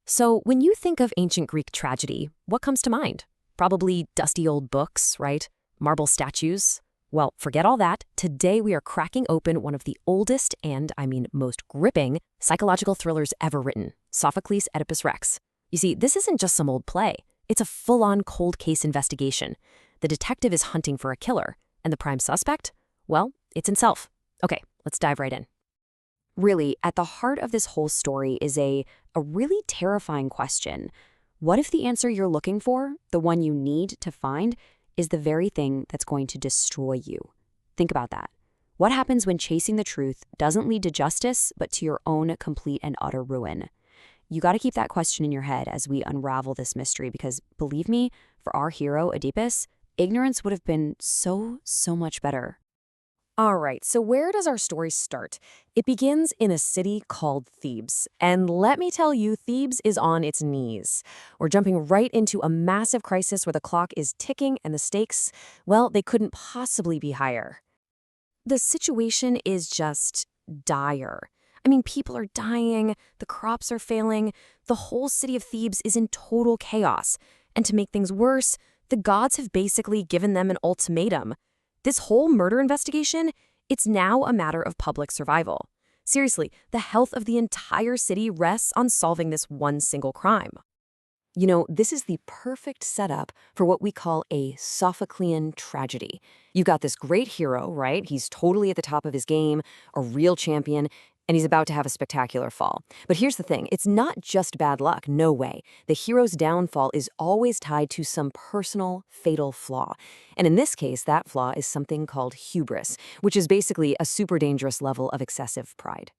So, when you think of ancient Greek tragedy, what comes to mind? Probably dusty old books, right? Marble statues? Well, forget all that. Today we are cracking open one of the oldest and, I mean, most gripping psychological thrillers ever written, Sophocles' Oedipus Rex. You see, this isn't just some old play. It's a full-on cold case investigation. The detective is hunting for a killer, and the prime suspect? Well, it's himself. Okay, let's dive right in. Really, at the heart of this whole story is a really terrifying question. What if the answer you're looking for, the one you need to find, is the very thing that's going to destroy you? Think about that. What happens when chasing the truth doesn't lead to justice, but to your own complete and utter ruin? You got to keep that question in your head as we unravel this mystery because, believe me, for our hero, Oedipus, ignorance would have been so much better. All right, so where does our story start? It begins in a city called Thebes. And let me tell you, Thebes is on its knees. We're jumping right into a massive crisis where the clock is ticking and the stakes, well, they couldn't possibly be higher. The situation is just dire. I mean, people are dying, the crops are failing, the whole city of Thebes is in total chaos. And to make things worse, the gods have basically given them an ultimatum. This whole murder investigation, it's now a matter of public survival. Seriously, the health of the entire city rests on solving this one single crime. You know, this is the perfect setup for what we call a Sophoclean tragedy. You've got this great hero, right? He's totally at the top of his game, a real champion, and he's about to have a spectacular fall. But here's the thing, it's not just bad luck, no way. The hero's downfall is always tied to some personal, fatal flaw. And in this case, that flaw is something called hubris, which is basically a super dangerous level of excessive pride.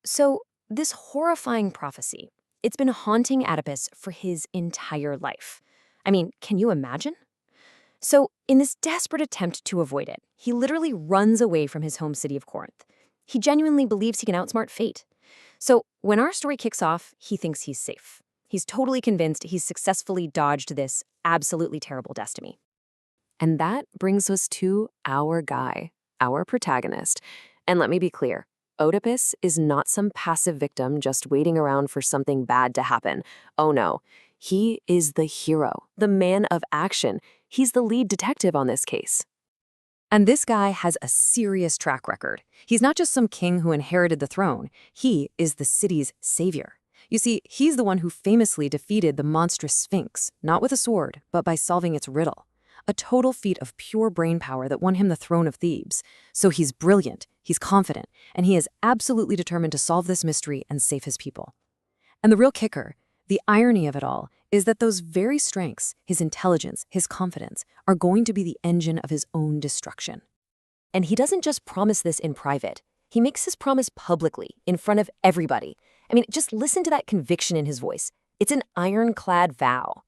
So, this horrifying prophecy, it's been haunting Oedipus for his entire life. I mean, can you imagine? So, in this desperate attempt to avoid it, he literally runs away from his home city of Corinth. He genuinely believes he can outsmart fate. So when our story kicks off, he thinks he's safe. He's totally convinced he's successfully dodged this absolutely terrible destiny. And that brings us to our guy, our protagonist. And let me be clear, Oedipus is not some passive victim just waiting around for something bad to happen. Oh no, he is the hero, the man of action. He's the lead detective on this case. And this guy has a serious track record. He's not just some king who inherited the throne. He is the city's savior. You see, he's the one who famously defeated the monstrous Sphinx, not with a sword, but by solving its riddle. A total feat of pure brain power that won him the throne of Thebes. So he's brilliant, he's confident, and he is absolutely determined to solve this mystery and save his people. And the real kicker, the irony of it all, is that those very strengths, his intelligence, his confidence, are going to be the engine of his own destruction. And he doesn't just promise this in private. He makes his promise publicly, in front of everybody. I mean, just listen to that conviction in his voice. It's an ironclad vow.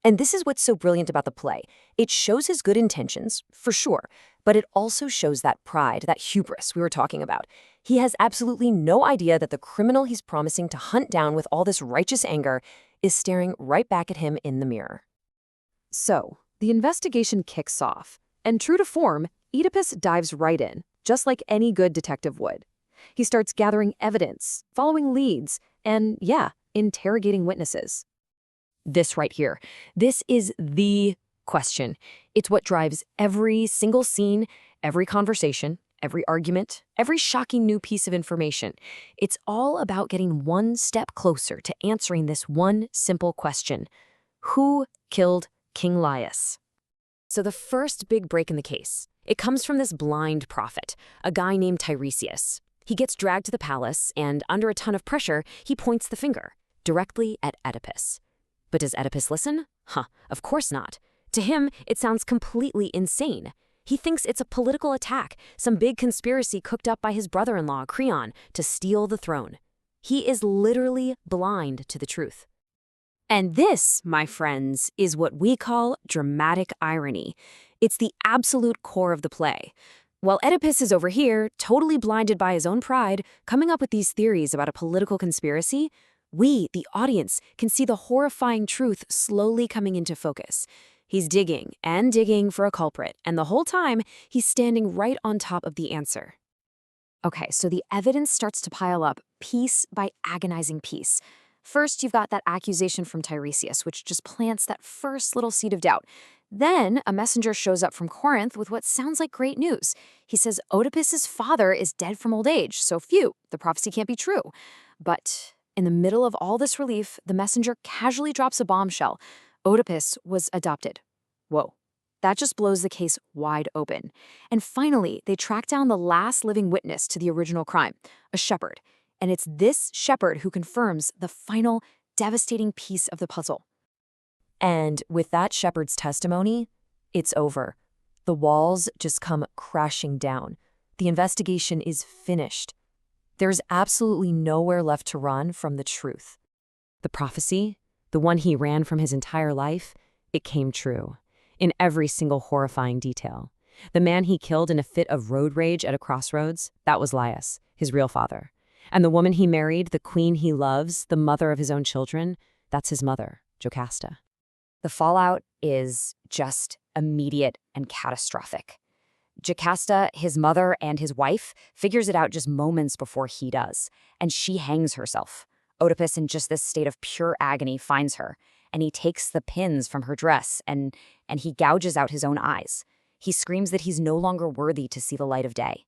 And this is what's so brilliant about the play. It shows his good intentions, for sure, but it also shows that pride, that hubris we were talking about. He has absolutely no idea that the criminal he's promising to hunt down with all this righteous anger is staring right back at him in the mirror. So, the investigation kicks off, and true to form, Oedipus dives right in, just like any good detective would. He starts gathering evidence, following leads, and interrogating witnesses. This right here, this is the question. It's what drives every single scene, every conversation, every argument, every shocking new piece of information. It's all about getting one step closer to answering this one simple question. Who killed King Laius? So the first big break in the case, it comes from this blind prophet, a guy named Tiresias. He gets dragged to the palace, and under a ton of pressure, he points the finger directly at Oedipus. But does Oedipus listen? Of course not. To him, it sounds completely insane. He thinks it's a political attack, some big conspiracy cooked up by his brother-in-law, Creon, to steal the throne. He is literally blind to the truth. And this, my friends, is what we call dramatic irony. It's the absolute core of the play. While Oedipus is over here, totally blinded by his own pride, coming up with these theories about a political conspiracy, we, the audience, can see the horrifying truth slowly coming into focus. He's digging and digging for a culprit, and the whole time, he's standing right on top of the answer. Okay, so the evidence starts to pile up piece by agonizing piece. First, you've got that accusation from Tiresias, which just plants that first little seed of doubt. Then, a messenger shows up from Corinth with what sounds like great news. He says Oedipus's father is dead from old age, so phew, the prophecy can't be true. But in the middle of all this relief, the messenger casually drops a bombshell. Oedipus was adopted. Whoa. That just blows the case wide open. And finally, they track down the last living witness to the original crime, a shepherd. And it's this shepherd who confirms the final, devastating piece of the puzzle. And with that shepherd's testimony, it's over. The walls just come crashing down. The investigation is finished. There's absolutely nowhere left to run from the truth. The prophecy, the one he ran from his entire life, it came true. In every single horrifying detail. The man he killed in a fit of road rage at a crossroads, that was Laius, his real father. And the woman he married, the queen he loves, the mother of his own children, that's his mother, Jocasta. The fallout is just immediate and catastrophic. Jocasta, his mother and his wife, figures it out just moments before he does, and she hangs herself. Oedipus, in just this state of pure agony, finds her, and he takes the pins from her dress and he gouges out his own eyes. He screams that he's no longer worthy to see the light of day.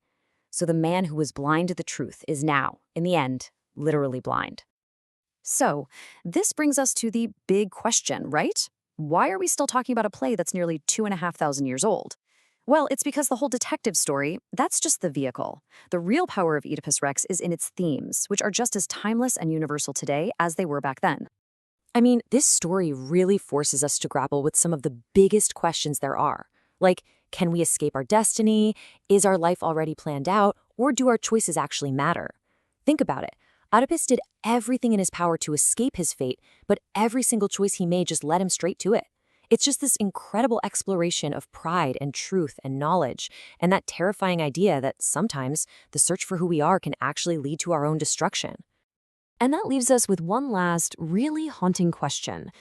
So the man who was blind to the truth is now, in the end, literally blind. So, this brings us to the big question, right? Why are we still talking about a play that's nearly 2,500 years old? Well, it's because the whole detective story, that's just the vehicle. The real power of Oedipus Rex is in its themes, which are just as timeless and universal today as they were back then. I mean, this story really forces us to grapple with some of the biggest questions there are. Like, can we escape our destiny? Is our life already planned out? Or do our choices actually matter? Think about it. Oedipus did everything in his power to escape his fate, but every single choice he made just led him straight to it. It's just this incredible exploration of pride and truth and knowledge, and that terrifying idea that sometimes the search for who we are can actually lead to our own destruction. And that leaves us with one last, really haunting question.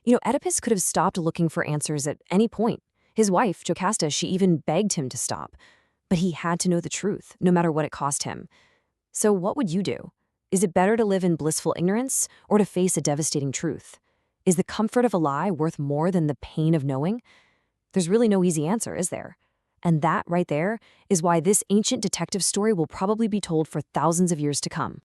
Oedipus could have stopped looking for answers at any point. His wife, Jocasta, she even begged him to stop. But he had to know the truth, no matter what it cost him. So what would you do? Is it better to live in blissful ignorance or to face a devastating truth? Is the comfort of a lie worth more than the pain of knowing? There's really no easy answer, is there? And that right there is why this ancient detective story will probably be told for thousands of years to come.